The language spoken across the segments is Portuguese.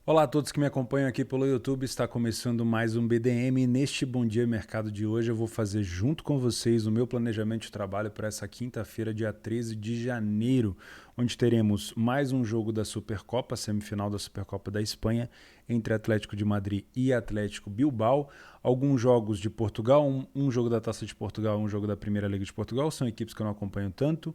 Olá a todos que me acompanham aqui pelo YouTube, está começando mais um BDM. Neste Bom Dia Mercado de hoje eu vou fazer junto com vocês o meu planejamento de trabalho para essa quinta-feira, dia 13 de janeiro, onde teremos mais um jogo da Supercopa, semifinal da Supercopa da Espanha, entre Atlético de Madrid e Atlético Bilbao. Alguns jogos de Portugal, um jogo da Taça de Portugal, um jogo da Primeira Liga de Portugal, são equipes que eu não acompanho tanto.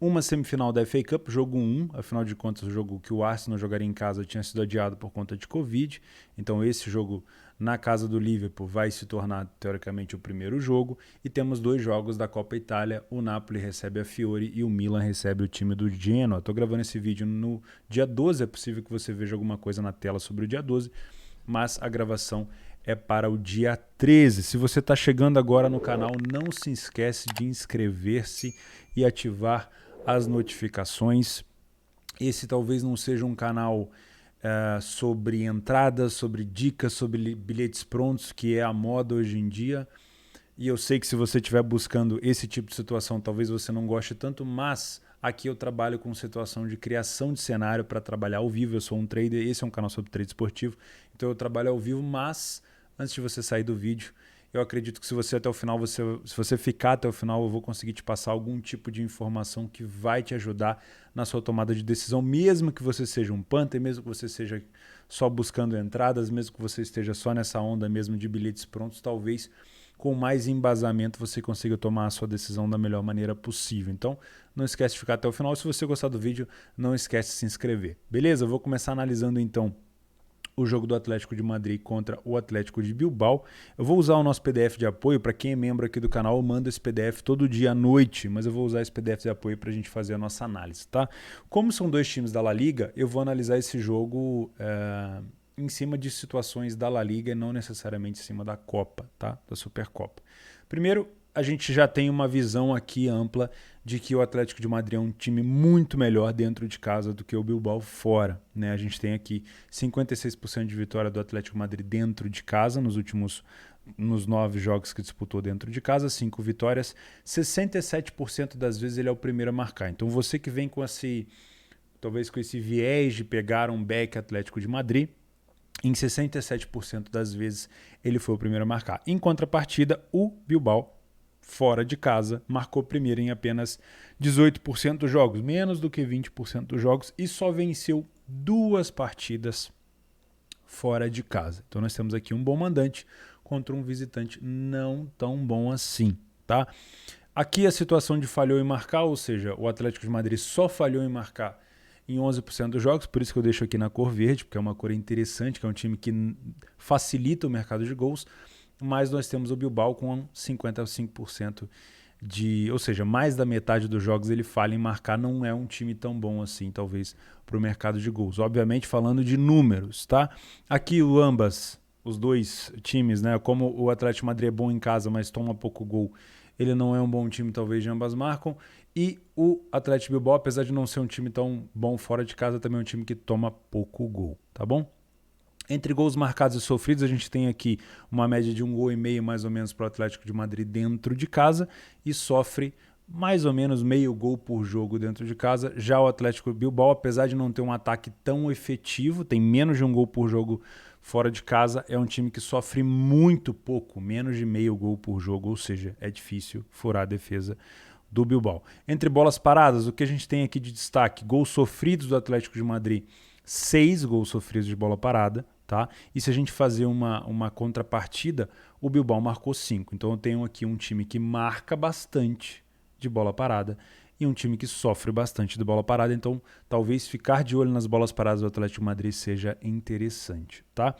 Uma semifinal da FA Cup, jogo 1, afinal de contas o jogo que o Arsenal jogaria em casa tinha sido adiado por conta de Covid, então esse jogo na casa do Liverpool vai se tornar teoricamente o primeiro jogo, e temos dois jogos da Copa Itália, o Napoli recebe a Fiore e o Milan recebe o time do Genoa. Estou gravando esse vídeo no dia 12, é possível que você veja alguma coisa na tela sobre o dia 12, mas a gravação é para o dia 13. Se você está chegando agora no canal, não se esquece de inscrever-se e ativar as notificações. Esse talvez não seja um canal sobre entradas, sobre dicas, sobre bilhetes prontos, que é a moda hoje em dia. E eu sei que se você estiver buscando esse tipo de situação, talvez você não goste tanto, mas aqui eu trabalho com situação de criação de cenário para trabalhar ao vivo. Eu sou um trader, esse é um canal sobre trade esportivo, então eu trabalho ao vivo, mas antes de você sair do vídeo, eu acredito que se você até o final, se você ficar até o final, eu vou conseguir te passar algum tipo de informação que vai te ajudar na sua tomada de decisão, mesmo que você seja um punter, mesmo que você seja só buscando entradas, mesmo que você esteja só nessa onda mesmo de bilhetes prontos, talvez com mais embasamento você consiga tomar a sua decisão da melhor maneira possível. Então, não esquece de ficar até o final. Se você gostar do vídeo, não esquece de se inscrever. Beleza? Eu vou começar analisando então o jogo do Atlético de Madrid contra o Atlético de Bilbao. Eu vou usar o nosso PDF de apoio. Para quem é membro aqui do canal, eu mando esse PDF todo dia à noite, mas eu vou usar esse PDF de apoio para a gente fazer a nossa análise, tá? Como são dois times da La Liga, eu vou analisar esse jogo em cima de situações da La Liga e não necessariamente em cima da Copa, tá? Da Supercopa. Primeiro, a gente já tem uma visão aqui ampla de que o Atlético de Madrid é um time muito melhor dentro de casa do que o Bilbao fora, né? A gente tem aqui 56% de vitória do Atlético de Madrid dentro de casa nos 9 jogos que disputou dentro de casa, 5 vitórias, 67% das vezes ele é o primeiro a marcar. Então você que vem com talvez com esse viés de pegar um back Atlético de Madrid, em 67% das vezes ele foi o primeiro a marcar. Em contrapartida, o Bilbao, fora de casa, marcou primeiro em apenas 18% dos jogos, menos do que 20% dos jogos, e só venceu 2 partidas fora de casa. Então nós temos aqui um bom mandante contra um visitante não tão bom assim, tá? Aqui a situação de falhou em marcar, ou seja, o Atlético de Madrid só falhou em marcar em 11% dos jogos, por isso que eu deixo aqui na cor verde, porque é uma cor interessante, que é um time que facilita o mercado de gols, mas nós temos o Bilbao com 55% ou seja, mais da metade dos jogos ele falha em marcar, não é um time tão bom assim, talvez, para o mercado de gols. Obviamente falando de números, tá? Aqui os dois times, né? Como o Atlético de Madrid é bom em casa, mas toma pouco gol, ele não é um bom time, talvez, de ambas marcam. E o Atlético Bilbao, apesar de não ser um time tão bom fora de casa, também é um time que toma pouco gol, tá bom? Entre gols marcados e sofridos, a gente tem aqui uma média de 1,5 gol mais ou menos para o Atlético de Madrid dentro de casa e sofre mais ou menos meio gol por jogo dentro de casa. Já o Atlético Bilbao, apesar de não ter um ataque tão efetivo, tem menos de 1 gol por jogo fora de casa, é um time que sofre muito pouco, menos de meio gol por jogo, ou seja, é difícil furar a defesa do Bilbao. Entre bolas paradas, o que a gente tem aqui de destaque? Gols sofridos do Atlético de Madrid, 6 gols sofridos de bola parada, tá? E se a gente fazer uma contrapartida, o Bilbao marcou 5. Então eu tenho aqui um time que marca bastante de bola parada e um time que sofre bastante de bola parada. Então talvez ficar de olho nas bolas paradas do Atlético de Madrid seja interessante, tá?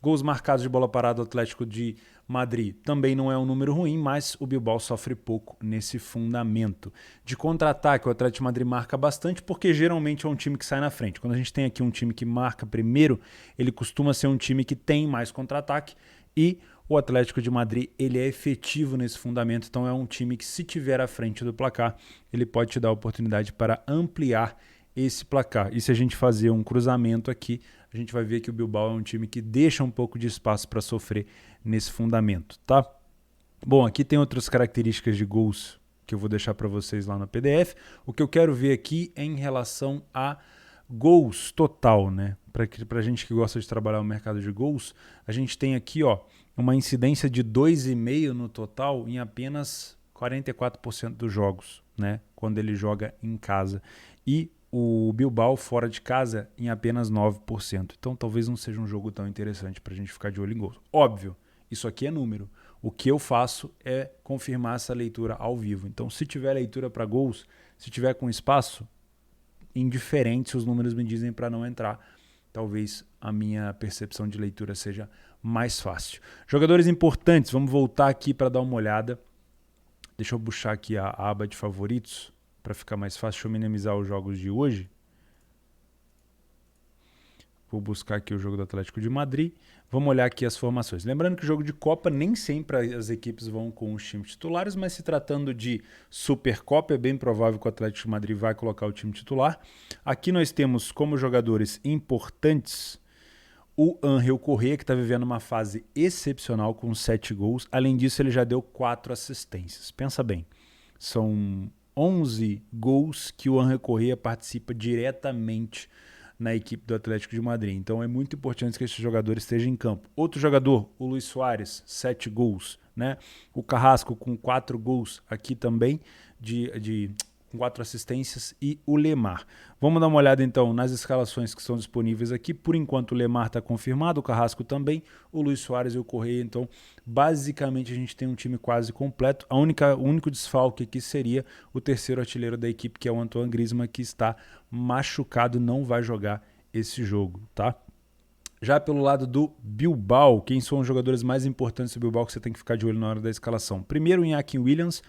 Gols marcados de bola parada do Atlético de Madrid também não é um número ruim, mas o Bilbao sofre pouco nesse fundamento. De contra-ataque, o Atlético de Madrid marca bastante porque geralmente é um time que sai na frente. Quando a gente tem aqui um time que marca primeiro, ele costuma ser um time que tem mais contra-ataque e o Atlético de Madrid ele é efetivo nesse fundamento, então é um time que, se tiver à frente do placar, ele pode te dar a oportunidade para ampliar esse placar. E se a gente fazer um cruzamento aqui, a gente vai ver que o Bilbao é um time que deixa um pouco de espaço para sofrer nesse fundamento, tá? Bom, aqui tem outras características de gols que eu vou deixar para vocês lá no PDF. O que eu quero ver aqui é em relação a Gols total, né? Para gente que gosta de trabalhar no mercado de gols, a gente tem aqui, ó, uma incidência de 2,5 no total em apenas 44% dos jogos, né? Quando ele joga em casa. E o Bilbao fora de casa em apenas 9%. Então talvez não seja um jogo tão interessante para a gente ficar de olho em gols. Óbvio, isso aqui é número. O que eu faço é confirmar essa leitura ao vivo. Então, se tiver leitura para gols, se tiver com espaço, indiferente se os números me dizem para não entrar. Talvez a minha percepção de leitura seja mais fácil. Jogadores importantes, vamos voltar aqui para dar uma olhada. Deixa eu puxar aqui a aba de favoritos para ficar mais fácil. Deixa eu minimizar os jogos de hoje. Vou buscar aqui o jogo do Atlético de Madrid. Vamos olhar aqui as formações. Lembrando que o jogo de Copa nem sempre as equipes vão com os times titulares, mas se tratando de Supercopa, é bem provável que o Atlético de Madrid vai colocar o time titular. Aqui nós temos como jogadores importantes o Ángel Correa, que está vivendo uma fase excepcional com 7 gols. Além disso, ele já deu 4 assistências. Pensa bem, são 11 gols que o Ángel Correa participa diretamente na equipe do Atlético de Madrid. Então é muito importante que esse jogador esteja em campo. Outro jogador, o Luis Suárez, 7 gols, né? O Carrasco com 4 gols aqui também, com 4 assistências, e o Lemar. Vamos dar uma olhada então nas escalações que estão disponíveis aqui. Por enquanto o Lemar está confirmado, o Carrasco também, o Luis Suárez e o Correa. Então basicamente a gente tem um time quase completo. O único desfalque aqui seria o terceiro artilheiro da equipe, que é o Antoine Griezmann, que está machucado, não vai jogar esse jogo, tá? Já pelo lado do Bilbao, quem são os jogadores mais importantes do Bilbao que você tem que ficar de olho na hora da escalação? Primeiro, o Iñaki Williams,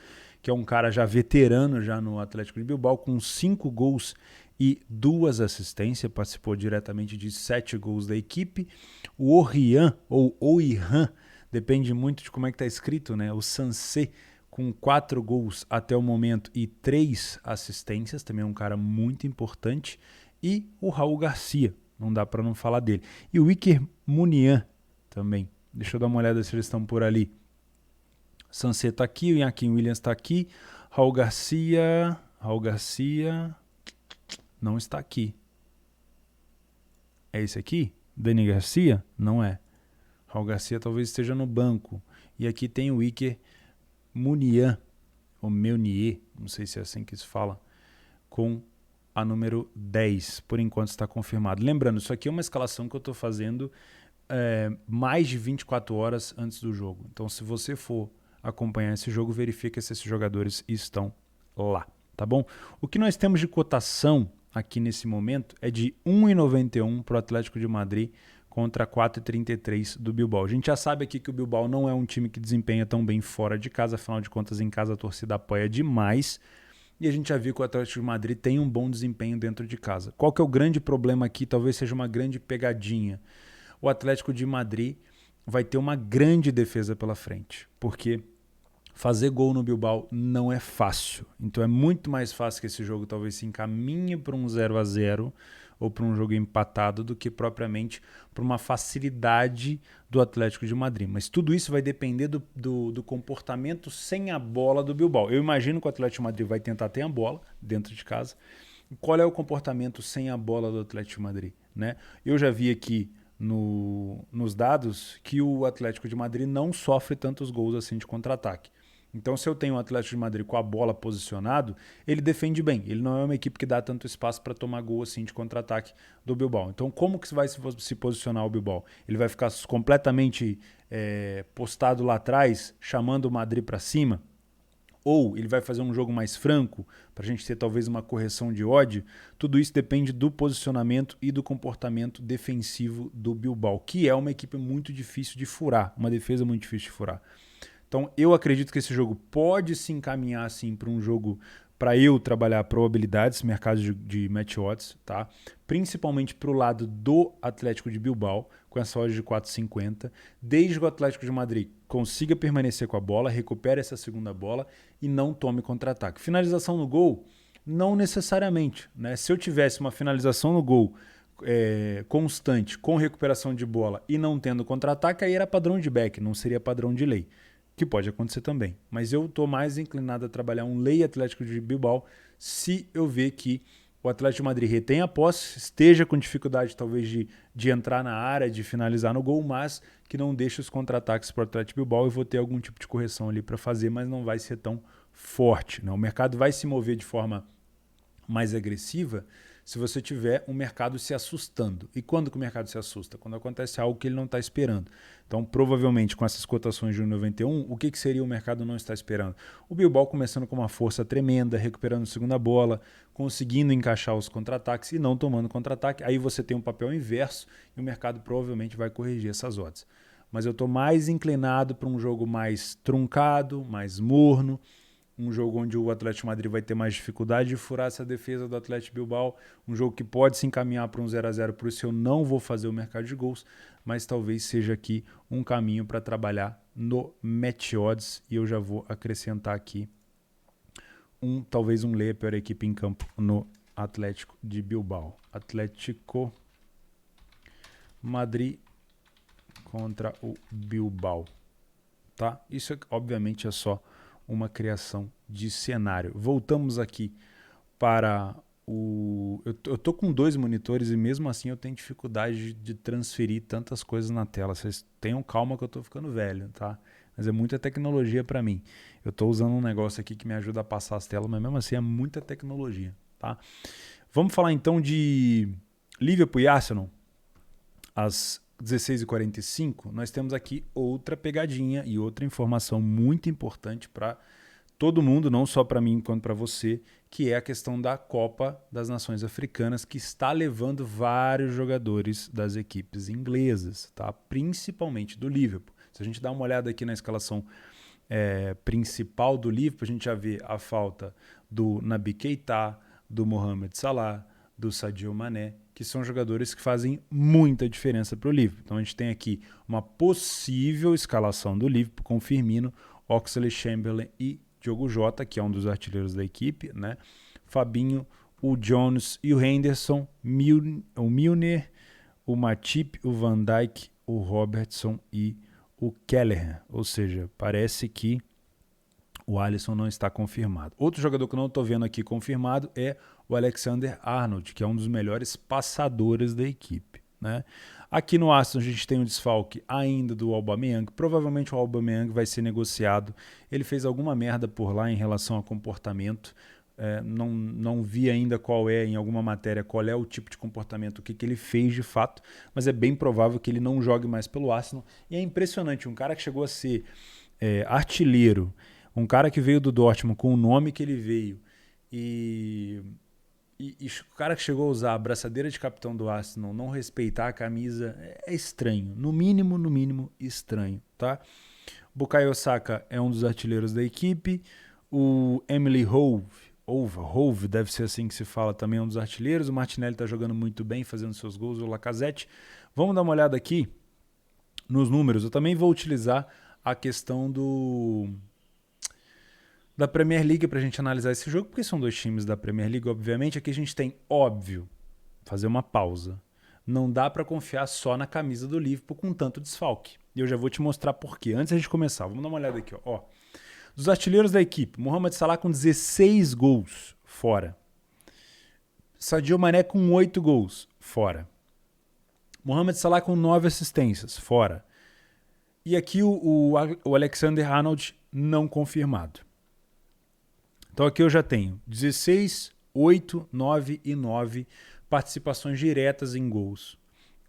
que é um cara já veterano já no Atlético de Bilbao, com 5 gols e 2 assistências, participou diretamente de 7 gols da equipe. O Orhian, ou Oihan, depende muito de como é que está escrito, né? O Sansé, com 4 gols até o momento e 3 assistências, também é um cara muito importante. E o Raul Garcia, não dá para não falar dele. E o Iker Muniain também. Deixa eu dar uma olhada se eles estão por ali. Sansé está aqui, o Iñaki Williams está aqui. Raul Garcia não está aqui. É esse aqui? Dani Garcia? Não é. Raul Garcia talvez esteja no banco. E aqui tem o Iker Muniain, ou Meunier, não sei se é assim que se fala, com a número 10. Por enquanto está confirmado. Lembrando, isso aqui é uma escalação que eu estou fazendo mais de 24 horas antes do jogo. Então, se você for acompanhar esse jogo, verifica se esses jogadores estão lá, tá bom? O que nós temos de cotação aqui nesse momento é de 1,91 para o Atlético de Madrid contra 4,33 do Bilbao. A gente já sabe aqui que o Bilbao não é um time que desempenha tão bem fora de casa, afinal de contas, em casa a torcida apoia demais. E a gente já viu que o Atlético de Madrid tem um bom desempenho dentro de casa. Qual que é o grande problema aqui? Talvez seja uma grande pegadinha. O Atlético de Madrid vai ter uma grande defesa pela frente, porque fazer gol no Bilbao não é fácil. Então é muito mais fácil que esse jogo talvez se encaminhe para um 0-0 ou para um jogo empatado do que propriamente para uma facilidade do Atlético de Madrid. Mas tudo isso vai depender do comportamento sem a bola do Bilbao. Eu imagino que o Atlético de Madrid vai tentar ter a bola dentro de casa. E qual é o comportamento sem a bola do Atlético de Madrid, né? Eu já vi aqui nos dados que o Atlético de Madrid não sofre tantos gols assim de contra-ataque. Então, se eu tenho o Atlético de Madrid com a bola posicionado, ele defende bem. Ele não é uma equipe que dá tanto espaço para tomar gol assim de contra-ataque do Bilbao. Então, como que vai se posicionar o Bilbao? Ele vai ficar completamente postado lá atrás, chamando o Madrid para cima? Ou ele vai fazer um jogo mais franco, para a gente ter talvez uma correção de odd? Tudo isso depende do posicionamento e do comportamento defensivo do Bilbao, que é uma equipe muito difícil de furar, uma defesa muito difícil de furar. Então eu acredito que esse jogo pode se encaminhar assim para um jogo para eu trabalhar probabilidades, mercado de match odds, tá? Principalmente para o lado do Atlético de Bilbao, com essa odd de 4,50, desde que o Atlético de Madrid consiga permanecer com a bola, recupere essa segunda bola e não tome contra-ataque. Finalização no gol, não necessariamente, né? Se eu tivesse uma finalização no gol constante, com recuperação de bola e não tendo contra-ataque, aí era padrão de back, não seria padrão de lei. Que pode acontecer também. Mas eu estou mais inclinado a trabalhar um lei Atlético de Bilbao se eu ver que o Atlético de Madrid retém a posse, esteja com dificuldade talvez de entrar na área, de finalizar no gol, mas que não deixe os contra-ataques para o Atlético Bilbao e vou ter algum tipo de correção ali para fazer, mas não vai ser tão forte. Né? O mercado vai se mover de forma mais agressiva se você tiver um mercado se assustando. E quando que o mercado se assusta? Quando acontece algo que ele não está esperando. Então, provavelmente, com essas cotações de 1,91, o que seria o mercado não estar esperando? O Bilbao começando com uma força tremenda, recuperando a segunda bola, conseguindo encaixar os contra-ataques e não tomando contra-ataque. Aí você tem um papel inverso e o mercado provavelmente vai corrigir essas odds. Mas eu estou mais inclinado para um jogo mais truncado, mais morno, um jogo onde o Atlético Madrid vai ter mais dificuldade de furar essa defesa do Atlético Bilbao, um jogo que pode se encaminhar para um 0-0, por isso eu não vou fazer o mercado de gols, mas talvez seja aqui um caminho para trabalhar no Match Odds, e eu já vou acrescentar aqui talvez um lay para a equipe em campo no Atlético de Bilbao. Atlético Madrid contra o Bilbao, tá? Isso obviamente é só uma criação de cenário. Voltamos aqui para o... Eu tô com 2 monitores e mesmo assim eu tenho dificuldade de transferir tantas coisas na tela. Vocês tenham calma que eu tô ficando velho, tá? Mas é muita tecnologia para mim. Eu tô usando um negócio aqui que me ajuda a passar as telas, mas mesmo assim é muita tecnologia, tá? Vamos falar então de Liverpool e Arsenal. Às 16h45, nós temos aqui outra pegadinha e outra informação muito importante para todo mundo, não só para mim quanto para você, que é a questão da Copa das Nações Africanas, que está levando vários jogadores das equipes inglesas, tá? Principalmente do Liverpool. Se a gente dá uma olhada aqui na escalação principal do Liverpool, a gente já vê a falta do Naby Keita, do Mohamed Salah, do Sadio Mané, que são jogadores que fazem muita diferença para o Liverpool. Então a gente tem aqui uma possível escalação do Liverpool com Firmino, Oxlade-Chamberlain e Diogo Jota, que é um dos artilheiros da equipe, né? Fabinho, o Jones e o Henderson, o Milner, o Matip, o Van Dijk, o Robertson e o Kelleher. Ou seja, parece que o Alisson não está confirmado. Outro jogador que eu não estou vendo aqui confirmado é o Alexander-Arnold, que é um dos melhores passadores da equipe, né? Aqui no Arsenal a gente tem um desfalque ainda do Aubameyang. Provavelmente o Aubameyang vai ser negociado. Ele fez alguma merda por lá em relação a comportamento. Não vi ainda em alguma matéria, qual é o tipo de comportamento, o que ele fez de fato, mas é bem provável que ele não jogue mais pelo Arsenal. E é impressionante, um cara que chegou a ser artilheiro, um cara que veio do Dortmund com o nome que ele veio e o cara que chegou a usar a braçadeira de capitão do Arsenal, não respeitar a camisa, é estranho. No mínimo estranho, tá? Bukayo Saka é um dos artilheiros da equipe. O Emily Hove, deve ser assim que se fala, também é um dos artilheiros. O Martinelli tá jogando muito bem, fazendo seus gols. O Lacazette. Vamos dar uma olhada aqui nos números. Eu também vou utilizar a questão da Premier League para a gente analisar esse jogo, porque são 2 times da Premier League, obviamente. Aqui a gente tem, óbvio, fazer uma pausa. Não dá para confiar só na camisa do Liverpool com tanto desfalque. E eu já vou te mostrar por quê. Antes da gente começar, vamos dar uma olhada aqui. Ó. Dos artilheiros da equipe, Mohamed Salah com 16 gols, fora. Sadio Mané com 8 gols, fora. Mohamed Salah com 9 assistências, fora. E aqui o Alexander-Arnold não confirmado. Então aqui eu já tenho 16, 8, 9 e 9 participações diretas em gols,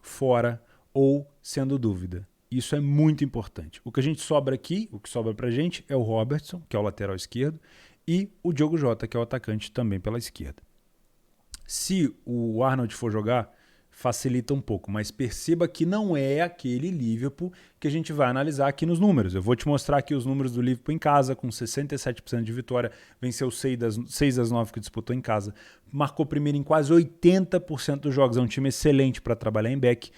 fora ou sendo dúvida. Isso é muito importante. O que a gente sobra aqui, o que sobra pra gente é o Robertson, que é o lateral esquerdo, e o Diogo Jota, que é o atacante também pela esquerda. Se o Arnold for jogar, facilita um pouco, mas perceba que não é aquele Liverpool que a gente vai analisar aqui nos números. Eu vou te mostrar aqui os números do Liverpool em casa, com 67% de vitória, venceu 6 das 9 que disputou em casa, marcou primeiro em quase 80% dos jogos, é um time excelente para trabalhar em back,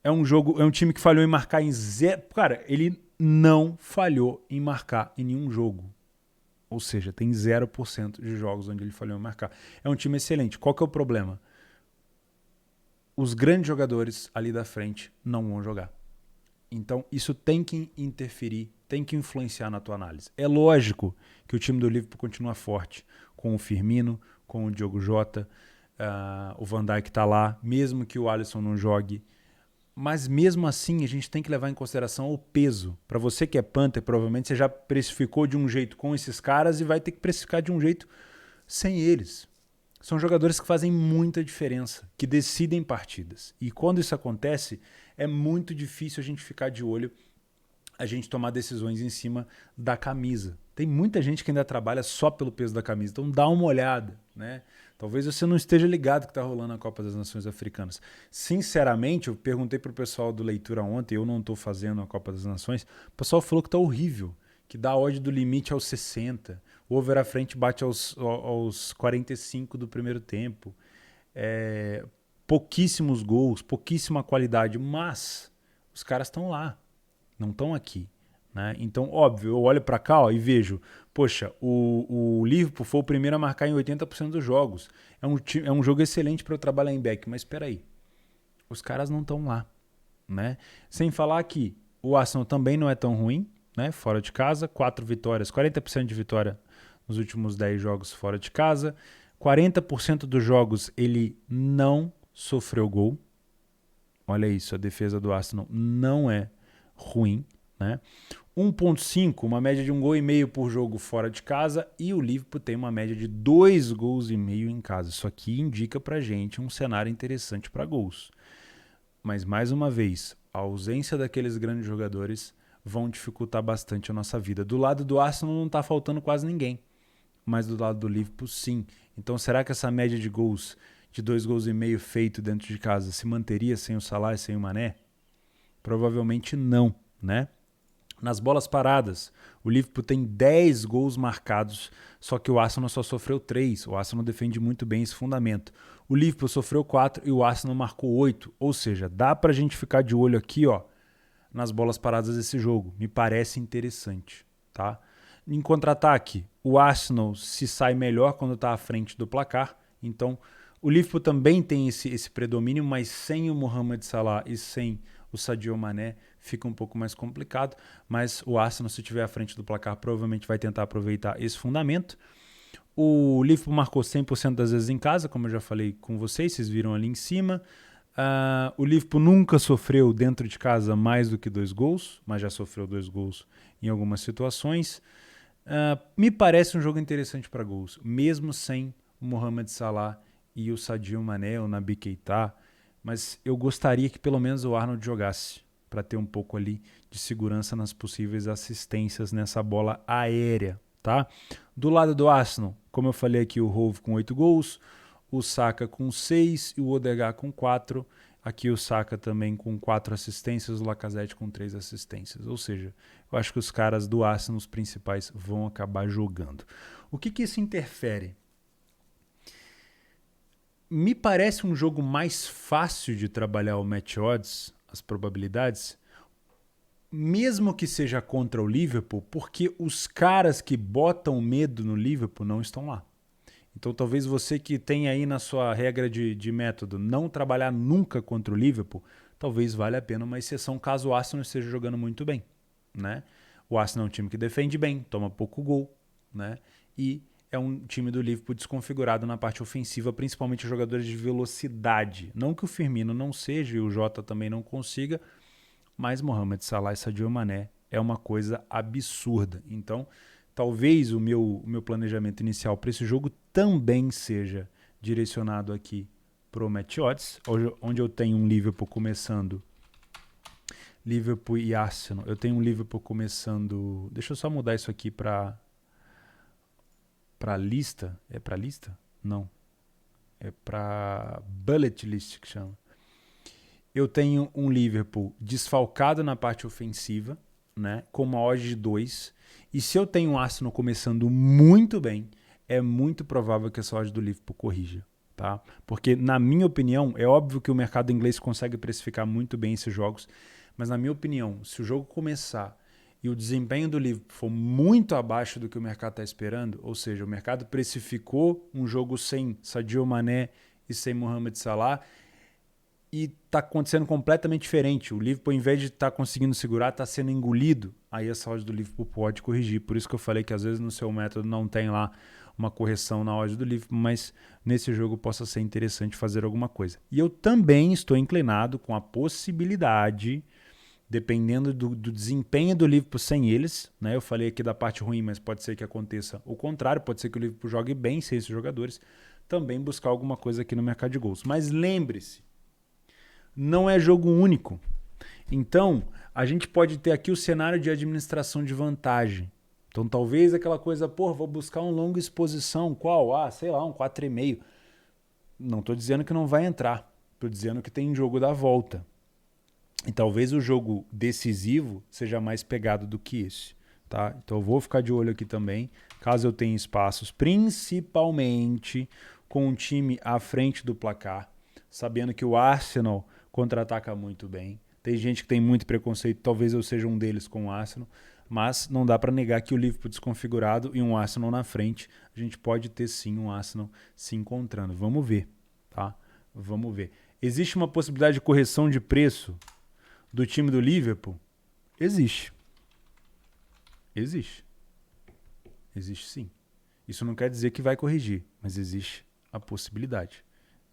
é um time que falhou em marcar em zero. Cara, ele não falhou em marcar em nenhum jogo. Ou seja, tem 0% de jogos onde ele falhou em marcar. É um time excelente. Qual que é o problema? Os grandes jogadores ali da frente não vão jogar. Então, isso tem que interferir, tem que influenciar na tua análise. É lógico que o time do Liverpool continua forte, com o Firmino, com o Diogo Jota, o Van Dijk está lá, mesmo que o Alisson não jogue. Mas mesmo assim, a gente tem que levar em consideração o peso. Para você que é Panther, provavelmente você já precificou de um jeito com esses caras e vai ter que precificar de um jeito sem eles. São jogadores que fazem muita diferença, que decidem partidas. E quando isso acontece, é muito difícil a gente ficar de olho, a gente tomar decisões em cima da camisa. Tem muita gente que ainda trabalha só pelo peso da camisa, então dá uma olhada, né? Talvez você não esteja ligado que está rolando a Copa das Nações Africanas. Sinceramente, eu perguntei para o pessoal do Leitura ontem, eu não estou fazendo a Copa das Nações, o pessoal falou que está horrível, que dá a odd do limite aos 60, o over à frente bate aos 45 do primeiro tempo. Pouquíssimos gols, pouquíssima qualidade, mas os caras estão lá, não estão aqui. Né? Então, óbvio, eu olho para cá e vejo, poxa, o Liverpool foi o primeiro a marcar em 80% dos jogos. É um jogo excelente para eu trabalhar em back, mas espera aí, os caras não estão lá. Né? Sem falar que o Arsenal também não é tão ruim, né? Fora de casa, 4 vitórias, 40% de vitória nos últimos 10 jogos fora de casa, 40% dos jogos ele não sofreu gol. Olha isso, a defesa do Arsenal não é ruim, né? 1.5, uma média de 1,5 gol por jogo fora de casa, e o Liverpool tem uma média de 2,5 gols em casa. Isso aqui indica pra gente um cenário interessante para gols. Mas, mais uma vez, a ausência daqueles grandes jogadores vão dificultar bastante a nossa vida. Do lado do Arsenal não está faltando quase ninguém, mas do lado do Liverpool sim. Então, será que essa média de gols, de 2,5 gols feito dentro de casa, se manteria sem o Salah e sem o Mané? Provavelmente não, né? Nas bolas paradas, o Liverpool tem 10 gols marcados, só que o Arsenal só sofreu 3. O Arsenal defende muito bem esse fundamento. O Liverpool sofreu 4 e o Arsenal marcou 8. Ou seja, dá pra gente ficar de olho aqui, ó, nas bolas paradas desse jogo. Me parece interessante, tá? Em contra-ataque, o Arsenal se sai melhor quando está à frente do placar. Então, o Liverpool também tem esse predomínio, mas sem o Mohamed Salah e sem o Sadio Mané fica um pouco mais complicado, mas o Arsenal, se estiver à frente do placar, provavelmente vai tentar aproveitar esse fundamento. O Liverpool marcou 100% das vezes em casa, como eu já falei com vocês viram ali em cima. O Liverpool nunca sofreu dentro de casa mais do que 2 gols, mas já sofreu 2 gols em algumas situações. Me parece um jogo interessante para gols, mesmo sem o Mohamed Salah e o Sadio Mané ou Naby Keita, mas eu gostaria que pelo menos o Arnold jogasse, para ter um pouco ali de segurança nas possíveis assistências nessa bola aérea, tá? Do lado do Arsenal, como eu falei aqui, o Hove com 8 gols, o Saka com 6 e o Odegaard com 4. Aqui o Saka também com 4 assistências, o Lacazette com 3 assistências. Ou seja, eu acho que os caras do Arsenal, os principais, vão acabar jogando. O que isso interfere? Me parece um jogo mais fácil de trabalhar o match odds, as probabilidades, mesmo que seja contra o Liverpool, porque os caras que botam medo no Liverpool não estão lá. Então talvez você que tem aí na sua regra de método não trabalhar nunca contra o Liverpool, talvez valha a pena uma exceção caso o Arsenal esteja jogando muito bem. Né? O Arsenal é um time que defende bem, toma pouco gol, né? E é um time do Liverpool desconfigurado na parte ofensiva, principalmente jogadores de velocidade. Não que o Firmino não seja e o Jota também não consiga, mas Mohamed Salah e Sadio Mané é uma coisa absurda. Então, talvez o meu planejamento inicial para esse jogo também seja direcionado aqui para o Match Odds, onde eu tenho um Liverpool começando, Liverpool e Arsenal. Eu tenho um Liverpool começando... Deixa eu só mudar isso aqui para lista. É para lista? Não. É para bullet list que chama. Eu tenho um Liverpool desfalcado na parte ofensiva, né, com uma odd de 2. E se eu tenho um Arsenal começando muito bem, é muito provável que essa odd do Liverpool corrija. Tá? Porque, na minha opinião, é óbvio que o mercado inglês consegue precificar muito bem esses jogos, mas, na minha opinião, se o jogo começar e o desempenho do Liverpool for muito abaixo do que o mercado está esperando, ou seja, o mercado precificou um jogo sem Sadio Mané e sem Mohamed Salah, e está acontecendo completamente diferente. O Liverpool, em vez de estar conseguindo segurar, está sendo engolido. Aí a saúde do Liverpool pode corrigir. Por isso que eu falei que às vezes no seu método não tem lá uma correção na odd do Liverpool, mas nesse jogo possa ser interessante fazer alguma coisa. E eu também estou inclinado com a possibilidade, dependendo do desempenho do Liverpool sem eles, né? Eu falei aqui da parte ruim, mas pode ser que aconteça o contrário, pode ser que o Liverpool jogue bem sem esses jogadores, também buscar alguma coisa aqui no mercado de gols. Mas lembre-se, não é jogo único. Então, a gente pode ter aqui o cenário de administração de vantagem. Então, talvez aquela coisa, vou buscar um longa exposição, qual? Sei lá, um 4,5. Não estou dizendo que não vai entrar, estou dizendo que tem jogo da volta. E talvez o jogo decisivo seja mais pegado do que esse. Tá? Então eu vou ficar de olho aqui também, caso eu tenha espaços, principalmente com um time à frente do placar, sabendo que o Arsenal contra-ataca muito bem. Tem gente que tem muito preconceito, talvez eu seja um deles com o Arsenal, mas não dá para negar que o Liverpool desconfigurado e um Arsenal na frente, a gente pode ter sim um Arsenal se encontrando. Vamos ver, tá? Vamos ver. Existe uma possibilidade de correção de preço do time do Liverpool? Existe. Existe. Existe sim. Isso não quer dizer que vai corrigir, mas existe a possibilidade.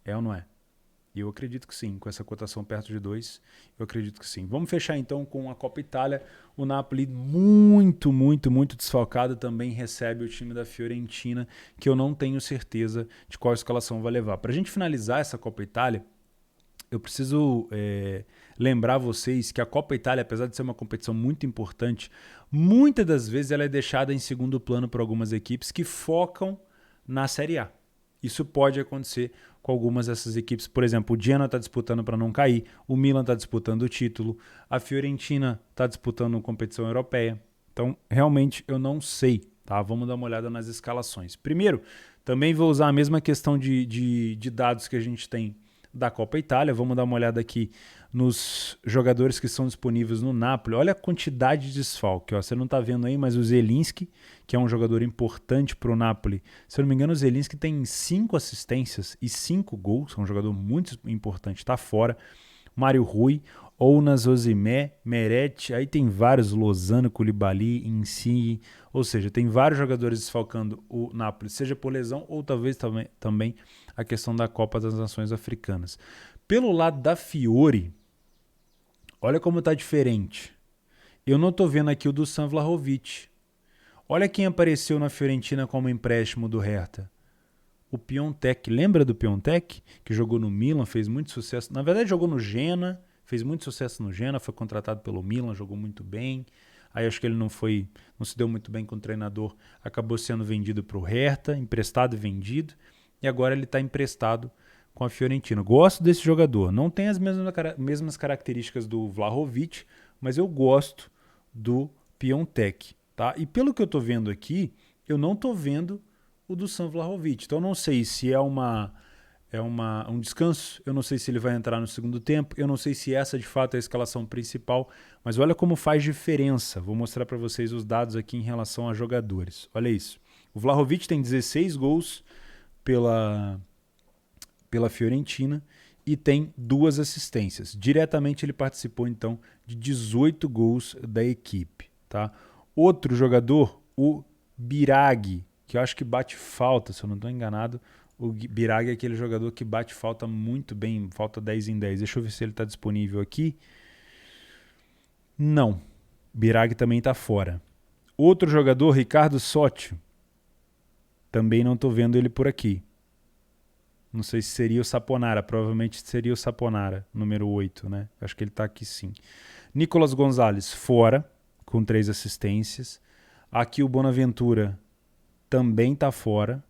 É ou não é? E eu acredito que sim, com essa cotação perto de 2, eu acredito que sim. Vamos fechar então com a Copa Itália. O Napoli muito desfalcado também recebe o time da Fiorentina, que eu não tenho certeza de qual escalação vai levar. Para a gente finalizar essa Copa Itália, eu preciso lembrar vocês que a Copa Itália, apesar de ser uma competição muito importante, muitas das vezes ela é deixada em segundo plano por algumas equipes que focam na Série A. Isso pode acontecer com algumas dessas equipes. Por exemplo, o Genoa está disputando para não cair, o Milan está disputando o título, a Fiorentina está disputando competição europeia. Então, realmente, eu não sei. Tá? Vamos dar uma olhada nas escalações. Primeiro, também vou usar a mesma questão de dados que a gente tem da Copa Itália. Vamos dar uma olhada aqui nos jogadores que são disponíveis no Napoli. Olha a quantidade de desfalque. Ó. Você não está vendo aí, mas o Zelinski, que é um jogador importante para o Napoli. Se eu não me engano, o Zelinski tem 5 assistências e 5 gols. É um jogador muito importante. Está fora. Mário Rui, Ounas, Osimé, Meret. Aí tem vários. Lozano, Koulibaly, Insigne. Ou seja, tem vários jogadores desfalcando o Napoli, seja por lesão ou talvez também a questão da Copa das Nações Africanas. Pelo lado da Fiore, olha como está diferente. Eu não estou vendo aqui o Dusan Vlahovic. Olha quem apareceu na Fiorentina como empréstimo do Hertha. O Piontek. Lembra do Piontek? Que jogou no Milan, fez muito sucesso. Na verdade, jogou no Genoa, fez muito sucesso no Genoa, foi contratado pelo Milan, jogou muito bem. Aí acho que ele não se deu muito bem com o treinador, acabou sendo vendido para o Hertha, emprestado e vendido. E agora ele está emprestado com a Fiorentina. Gosto desse jogador. Não tem as mesmas características do Vlahovic, mas eu gosto do Piontek. Tá? E pelo que eu estou vendo aqui, eu não estou vendo o do Dusan Vlahovic. Então eu não sei se é um descanso, eu não sei se ele vai entrar no segundo tempo, eu não sei se essa de fato é a escalação principal, mas olha como faz diferença. Vou mostrar para vocês os dados aqui em relação a jogadores. Olha isso. O Vlahovic tem 16 gols pela Fiorentina e tem 2 assistências. Diretamente ele participou então de 18 gols da equipe. Tá? Outro jogador, o Biraghi, que eu acho que bate falta, se eu não estou enganado. O Biraghi é aquele jogador que bate falta muito bem, falta 10 em 10. Deixa eu ver se ele está disponível aqui. Não, Biraghi também está fora. Outro jogador, Ricardo Sotio, também não estou vendo ele por aqui. Não sei se seria o Saponara, provavelmente seria o Saponara, número 8, né? Acho que ele está aqui sim. Nicolas Gonzalez, fora, com 3 assistências. Aqui o Bonaventura também está fora.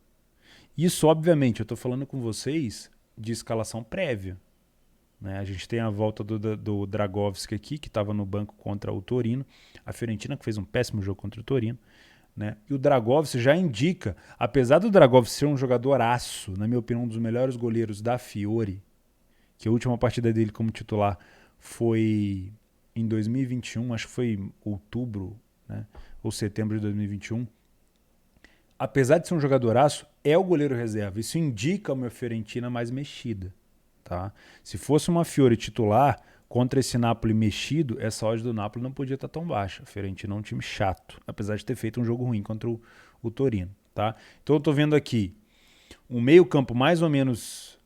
Isso, obviamente, eu estou falando com vocês de escalação prévia. Né? A gente tem a volta do Dragovski aqui, que estava no banco contra o Torino. A Fiorentina, que fez um péssimo jogo contra o Torino. Né? E o Dragovski já indica, apesar do Dragovski ser um jogador aço, na minha opinião, um dos melhores goleiros da Fiore, que a última partida dele como titular foi em 2021, acho que foi outubro, né? Ou setembro de 2021. Apesar de ser um jogadoraço, é o goleiro reserva. Isso indica uma Fiorentina mais mexida. Tá? Se fosse uma Fiore titular contra esse Napoli mexido, essa odd do Napoli não podia estar tão baixa. A Fiorentina é um time chato, apesar de ter feito um jogo ruim contra o Torino. tá? Então eu estou vendo aqui um meio-campo mais ou menos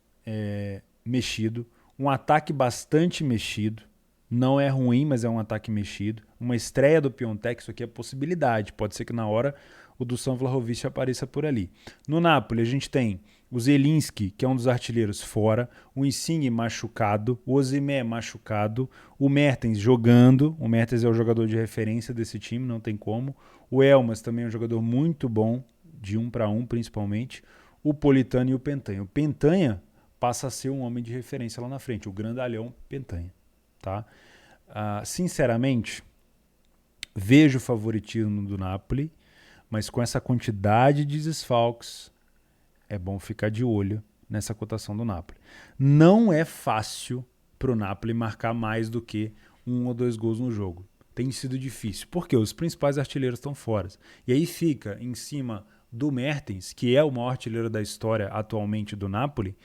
mexido, um ataque bastante mexido, não é ruim, mas é um ataque mexido, uma estreia do Piontek, isso aqui é possibilidade, pode ser que na hora o Dusan Vlahovic apareça por ali. No Napoli a gente tem o Zelinski, que é um dos artilheiros, fora, o Insigne machucado, o Osimhen machucado, o Mertens jogando, o Mertens é o jogador de referência desse time, não tem como, o Elmas também é um jogador muito bom, de 1 para 1 principalmente, o Politano e o Pentanha. O Pentanha passa a ser um homem de referência lá na frente, o grandalhão Pentanha. Tá? Sinceramente, vejo o favoritismo do Napoli, mas com essa quantidade de desfalques, é bom ficar de olho nessa cotação do Napoli. Não é fácil para o Napoli marcar mais do que 1 ou 2 gols no jogo. Tem sido difícil, porque os principais artilheiros estão fora. E aí fica em cima do Mertens, que é o maior artilheiro da história atualmente do Napoli,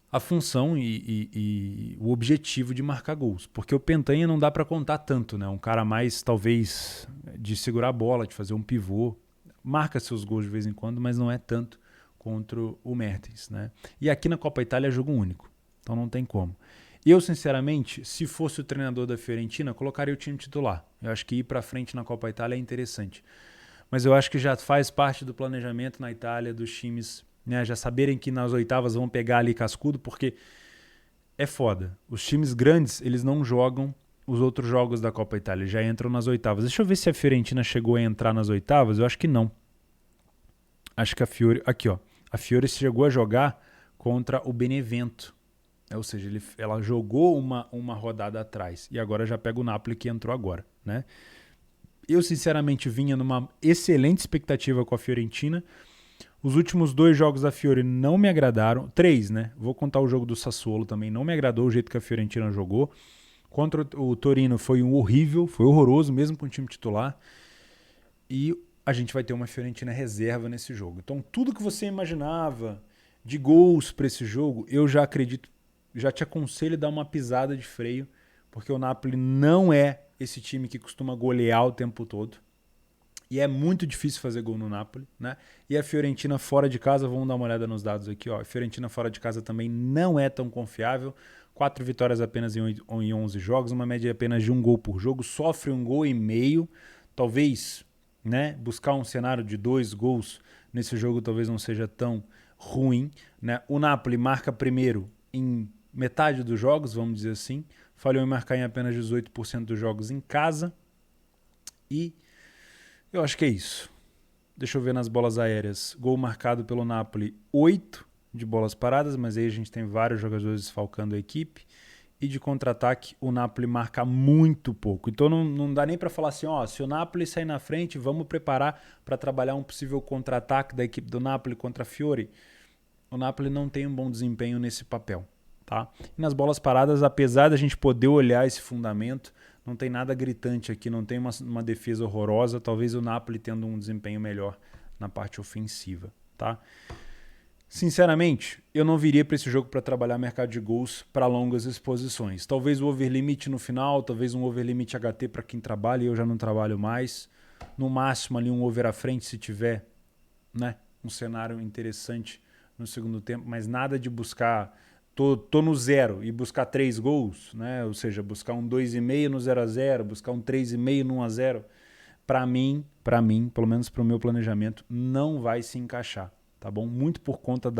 a função e o objetivo de marcar gols. Porque o Pentanha não dá para contar tanto, né? Um cara mais, talvez, de segurar a bola, de fazer um pivô. Marca seus gols de vez em quando, mas não é tanto contra o Mertens, né? E aqui na Copa Itália é jogo único, então não tem como. Eu, sinceramente, se fosse o treinador da Fiorentina, colocaria o time titular. Eu acho que ir para frente na Copa Itália é interessante. Mas eu acho que já faz parte do planejamento na Itália dos times, né, já saberem que nas oitavas vão pegar ali cascudo, porque é foda. Os times grandes, eles não jogam os outros jogos da Copa Itália, já entram nas oitavas. Deixa eu ver se a Fiorentina chegou a entrar nas oitavas, eu acho que não. Acho que a Fiore... Aqui, ó. A Fiore chegou a jogar contra o Benevento. Ou seja, ela jogou uma rodada atrás. E agora já pega o Napoli, que entrou agora, né? Eu, sinceramente, vinha numa excelente expectativa com a Fiorentina. Os últimos 2 jogos da Fiore não me agradaram. 3, né? Vou contar o jogo do Sassuolo também. Não me agradou o jeito que a Fiorentina jogou. Contra o Torino foi horrível, foi horroroso, mesmo com o time titular. E a gente vai ter uma Fiorentina reserva nesse jogo. Então, tudo que você imaginava de gols para esse jogo, eu já acredito, já te aconselho a dar uma pisada de freio, porque o Napoli não é esse time que costuma golear o tempo todo. E é muito difícil fazer gol no Napoli, né? E a Fiorentina fora de casa, vamos dar uma olhada nos dados aqui, ó. A Fiorentina fora de casa também não é tão confiável. 4 vitórias apenas em 11 jogos, uma média apenas de 1 gol por jogo, sofre 1 gol e meio. Talvez, né, buscar um cenário de 2 gols nesse jogo talvez não seja tão ruim, né? O Napoli marca primeiro em metade dos jogos, vamos dizer assim. Falhou em marcar em apenas 18% dos jogos em casa. E eu acho que é isso. Deixa eu ver nas bolas aéreas. Gol marcado pelo Napoli, 8 de bolas paradas, mas aí a gente tem vários jogadores desfalcando a equipe. E de contra-ataque, o Napoli marca muito pouco. Então não dá nem para falar assim, ó, se o Napoli sair na frente, vamos preparar para trabalhar um possível contra-ataque da equipe do Napoli contra a Fiore. O Napoli não tem um bom desempenho nesse papel. Tá? E nas bolas paradas, apesar da gente poder olhar esse fundamento, não tem nada gritante aqui, não tem uma defesa horrorosa, talvez o Napoli tendo um desempenho melhor na parte ofensiva. Tá? Sinceramente, eu não viria para esse jogo para trabalhar mercado de gols para longas exposições. Talvez o overlimit no final, talvez um overlimit HT para quem trabalha, eu já não trabalho mais. No máximo ali um over à frente se tiver, né, um cenário interessante no segundo tempo, mas nada de buscar... Tô no 0 e buscar 3 gols, né? Ou seja, buscar um 2,5 no 0-0, buscar um 3,5 no 1-0. Para mim, pelo menos para o meu planejamento, não vai se encaixar, tá bom? Muito por conta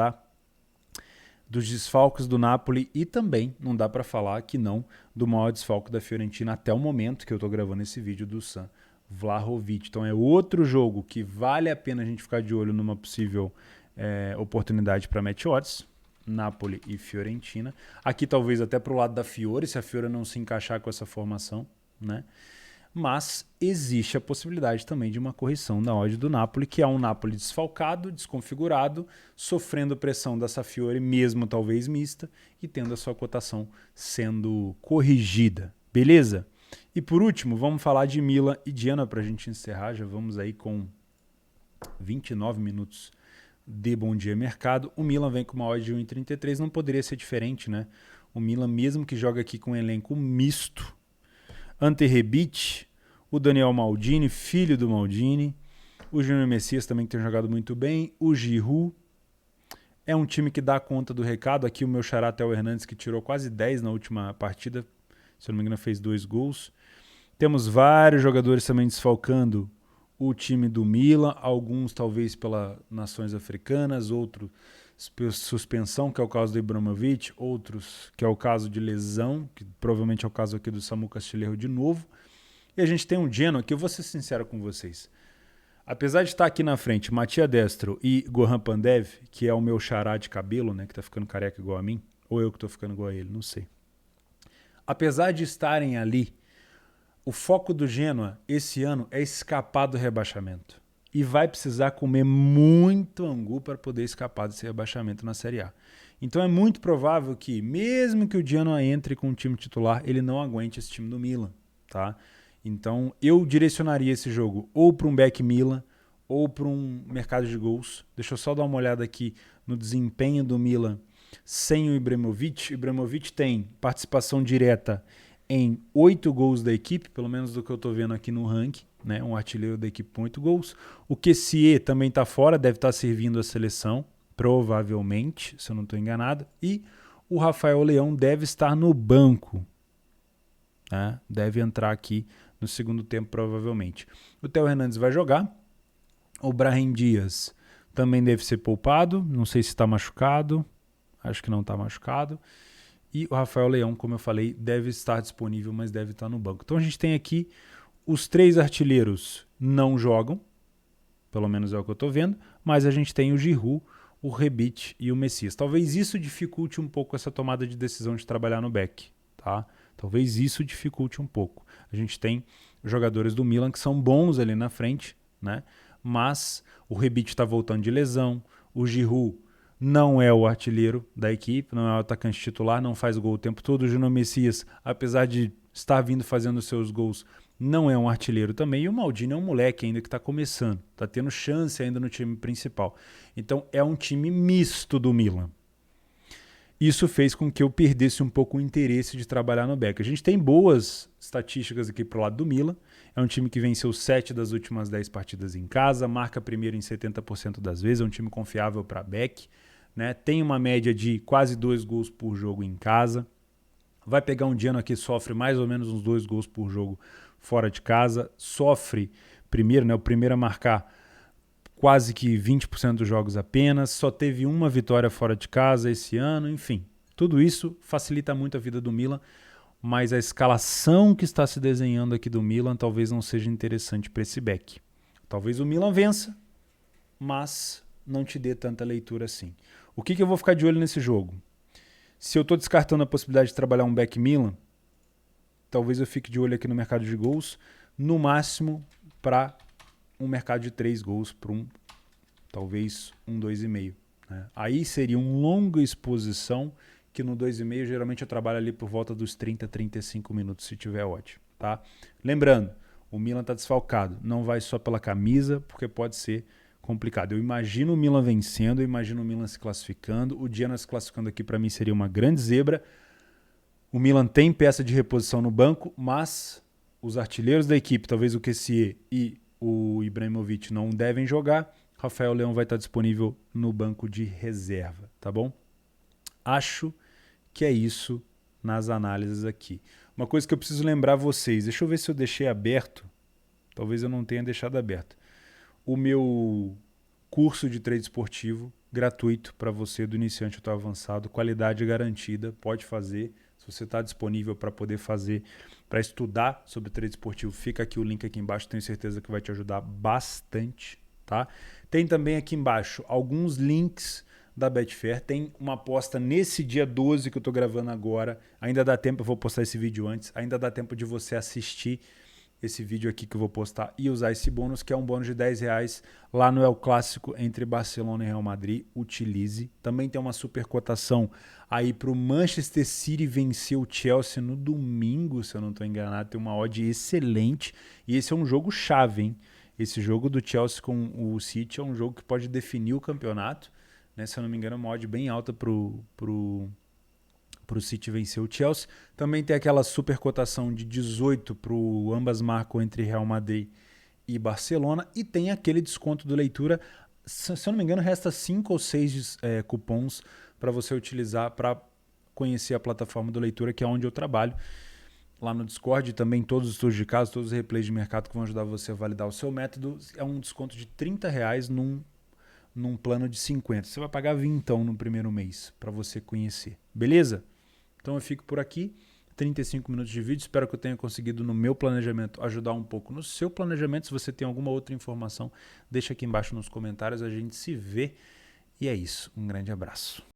dos desfalques do Napoli e também não dá para falar que não do maior desfalque da Fiorentina até o momento que eu tô gravando esse vídeo, do Dusan Vlahovic. Então é outro jogo que vale a pena a gente ficar de olho numa possível oportunidade para match odds. Napoli e Fiorentina. Aqui talvez até para o lado da Fiore, se a Fiore não se encaixar com essa formação, né? Mas existe a possibilidade também de uma correção na odd do Napoli, que é um Napoli desfalcado, desconfigurado, sofrendo pressão dessa Fiore, mesmo talvez mista, e tendo a sua cotação sendo corrigida. Beleza? E por último, vamos falar de Milan e Genoa para a gente encerrar. Já vamos aí com 29 minutos de Bom Dia Mercado. O Milan vem com uma odd de 1,33, não poderia ser diferente, né? O Milan, mesmo que joga aqui com um elenco misto, Ante Rebic, o Daniel Maldini, filho do Maldini, O Júnior Messias também tem jogado muito bem. O Giroud é um time que dá conta do recado. Aqui o meu xará Theo Hernandes, que tirou quase 10 na última partida. Se eu não me engano, fez 2 gols. Temos vários jogadores também desfalcando o time do Milan. Alguns talvez pelas nações africanas, outros suspensão, que é o caso do Ibrahimovic. Outros que é o caso de lesão, que provavelmente é o caso aqui do Samu Castilheiro de novo. E a gente tem um Genoa, que eu vou ser sincero com vocês. Apesar de estar aqui na frente Matia Destro e Goran Pandev, que é o meu xará de cabelo, né, que tá ficando careca igual a mim, ou eu que tô ficando igual a ele, não sei. Apesar de estarem ali, o foco do Genoa esse ano é escapar do rebaixamento. E vai precisar comer muito angu para poder escapar desse rebaixamento na Série A. Então é muito provável que, mesmo que o Genoa entre com o time titular, ele não aguente esse time do Milan, tá? Então, eu direcionaria esse jogo ou para um back Milan ou para um mercado de gols. Deixa eu só dar uma olhada aqui no desempenho do Milan sem o Ibrahimovic. O Ibrahimovic tem participação direta em 8 gols da equipe, pelo menos do que eu estou vendo aqui no ranking, né? Um artilheiro da equipe com 8 gols. O Kessié também está fora, deve estar servindo a seleção, provavelmente, se eu não estou enganado. E o Rafael Leão deve estar no banco, né? Deve entrar aqui no segundo tempo, provavelmente. O Theo Hernandes vai jogar. O Brahim Dias também deve ser poupado. Não sei se está machucado. Acho que não está machucado. E o Rafael Leão, como eu falei, deve estar disponível, mas deve estar no banco. Então a gente tem aqui os 3 artilheiros não jogam. Pelo menos é o que eu estou vendo. Mas a gente tem o Giroud, o Rebic e o Messias. Talvez isso dificulte um pouco essa tomada de decisão de trabalhar no back, tá? Talvez isso dificulte um pouco. A gente tem jogadores do Milan que são bons ali na frente, né? Mas o Rebic está voltando de lesão, o Giroud não é o artilheiro da equipe, não é o atacante titular, não faz gol o tempo todo. O Júnior Messias, apesar de estar vindo fazendo seus gols, não é um artilheiro também. E o Maldini é um moleque ainda que está começando, está tendo chance ainda no time principal. Então é um time misto do Milan. Isso fez com que eu perdesse um pouco o interesse de trabalhar no back. A gente tem boas estatísticas aqui pro lado do Milan. É um time que venceu 7 das últimas 10 partidas em casa, marca primeiro em 70% das vezes, é um time confiável para back, né? Tem uma média de quase 2 gols por jogo em casa. Vai pegar um Genoa que sofre mais ou menos uns 2 gols por jogo fora de casa. Sofre primeiro, né? O primeiro a marcar quase que 20% dos jogos apenas, só teve uma vitória fora de casa esse ano, enfim. Tudo isso facilita muito a vida do Milan, mas a escalação que está se desenhando aqui do Milan talvez não seja interessante para esse back. Talvez o Milan vença, mas não te dê tanta leitura assim. O que eu vou ficar de olho nesse jogo? Se eu estou descartando a possibilidade de trabalhar um back Milan, talvez eu fique de olho aqui no mercado de gols, no máximo para um mercado de 3 gols para talvez um 2,5. Né? Aí seria uma longa exposição, que no 2,5 geralmente eu trabalho ali por volta dos 30, 35 minutos, se tiver ótimo. Tá? Lembrando, o Milan está desfalcado. Não vai só pela camisa, porque pode ser complicado. Eu imagino o Milan vencendo, eu imagino o Milan se classificando. O Genoa se classificando aqui para mim seria uma grande zebra. O Milan tem peça de reposição no banco, mas os artilheiros da equipe, talvez o Kessié e o Ibrahimovic, não devem jogar. Rafael Leão vai estar disponível no banco de reserva, tá bom? Acho que é isso nas análises aqui. Uma coisa que eu preciso lembrar vocês, deixa eu ver se eu deixei aberto, talvez eu não tenha deixado aberto, o meu curso de trade esportivo gratuito para você do iniciante até avançado, qualidade garantida, pode fazer. Se você está disponível para poder fazer, para estudar sobre trade esportivo, fica aqui o link aqui embaixo, tenho certeza que vai te ajudar bastante, tá? Tem também aqui embaixo alguns links da Betfair, tem uma aposta nesse dia 12 que eu estou gravando agora, ainda dá tempo, eu vou postar esse vídeo antes, ainda dá tempo de você assistir esse vídeo aqui que eu vou postar e usar esse bônus, que é um bônus de R$10 lá no El Clássico entre Barcelona e Real Madrid. Utilize. Também tem uma super cotação aí para o Manchester City vencer o Chelsea no domingo, se eu não estou enganado. Tem uma odd excelente e esse é um jogo chave, hein? Esse jogo do Chelsea com o City é um jogo que pode definir o campeonato, né? Se eu não me engano, é uma odd bem alta pro City vencer o Chelsea. Também tem aquela super cotação de 18 para o ambas marcam entre Real Madrid e Barcelona, e tem aquele desconto do Leitura. Se eu não me engano, resta 5 ou 6 cupons para você utilizar para conhecer a plataforma do Leitura, que é onde eu trabalho. Lá no Discord, também todos os estudos de caso, todos os replays de mercado que vão ajudar você a validar o seu método. É um desconto de R$30 num plano de 50. Você vai pagar 20 então no primeiro mês para você conhecer. Beleza? Então eu fico por aqui. 35 minutos de vídeo. Espero que eu tenha conseguido no meu planejamento ajudar um pouco no seu planejamento. Se você tem alguma outra informação, deixa aqui embaixo nos comentários. A gente se vê. E é isso. Um grande abraço.